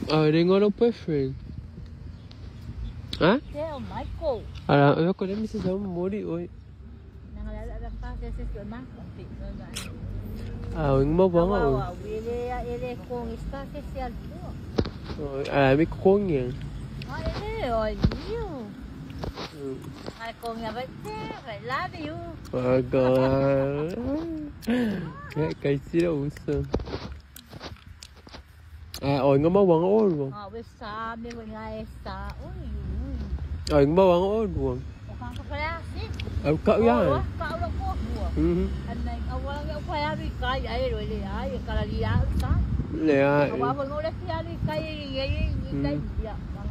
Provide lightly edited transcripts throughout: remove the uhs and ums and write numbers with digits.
Tengo los boyfriend. ¿Ah? Ahora, con él me se llama morir hoy. Anh mau bắn rồi. Mấy con nhỉ? Con nhà phải phải lá điêu. Cái gì đâu sơn. Anh mau bắn ôi luôn. Bây giờ mình ngày xa ôi. Anh mau bắn ôi luôn. Cậu ya. Cậu đâu có buồn. Anh này ông phải đi cây ấy rồi đi ấy, cái gì á sao? Nè. Ông phải ngồi đây đi cây gì cây gì á, mà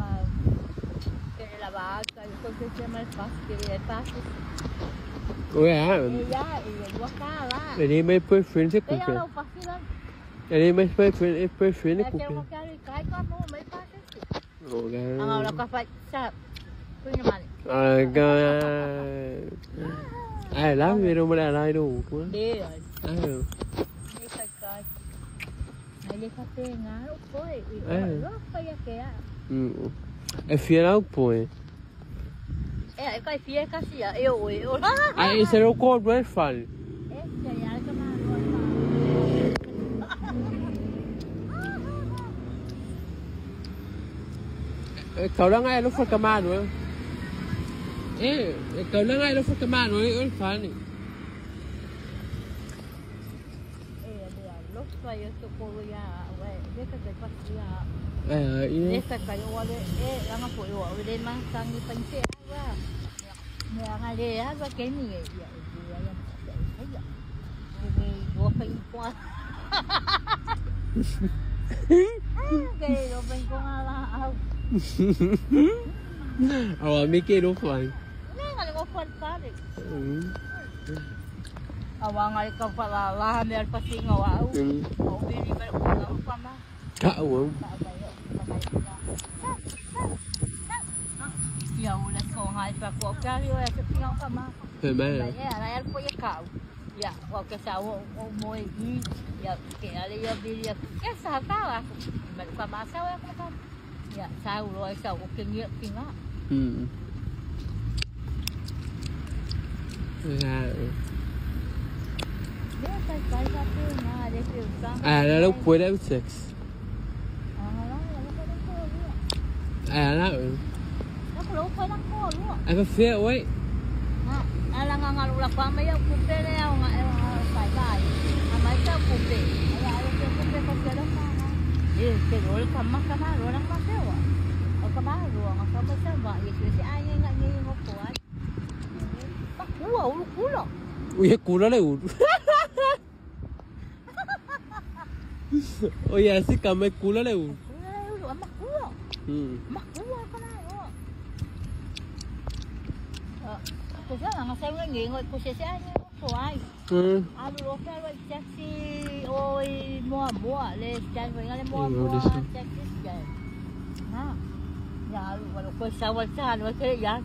cái là bà cái con cái mà phát cái pass. Ôi à. Để đi mấy boyfriend thế cũng được. Để đi mấy boyfriend thế cũng được. Ôi à. Là có phải sao? Ai lắm vì đâu mà lại đủ quá. Đi rồi. Ai. Đi coi coi. Này đi cà phê ngá lúc tối. Rất phải kìa. É fiel poi. É coi phía cái gì à? Eu. Aí você não compra, é falho. Cậu đang ngay lúc phát camera rồi. Cậu đang ngay lúc phát camera rồi, ơi phải này. Lúc phải tôi coi ya, vậy cái phát ya. Ini. Desa kayo wala ang po yo, wala man sang ipansi wa. Nga nga le ha ba kini ya. Ya. Ni go pa ko. Kaya go pa ko ala aw. Me quero fly. Nga go pa pare. Awang ay ka pala la mer pasingaw aw. O bili ba ko pa ma. Cậu không? Giờ là còn hai và cuộc cái rồi sẽ không có mà. Thế mà. Đấy là em có cái cậu. Dạ, hoặc cái sao môi đi. Dạ, cái này giờ đi cái sao tao à? Mình qua mà sao em không? Dạ, sao rồi sao có kinh nghiệm đó. Là lúc cuối đã sex. Nó lố phải lắm cô luôn. Có phía ấy. Là ngang là qua mấy ông cũng đây leo phải bài. Mấy sao cũng để. Là cũng không cái đó mà. Cái rồi cầm mắt rồi đang mắt theo à. Cái má rồi mà sao sao vậy thì sẽ ai nghe một của anh. Bắt cú rồi. Ui cú nó lại. Ôi à xin cầm mấy cú nó lại. Mắt cú rồi. Mắt cú rồi con này rồi. Cô sẽ là xem cái nghiện rồi cô sẽ như của ai. Anh lúc cái rồi taxi ôi mua lên chạy về ngay mua taxi vậy. Nhà lúc cô sao vậy sao vậy cái gì vậy?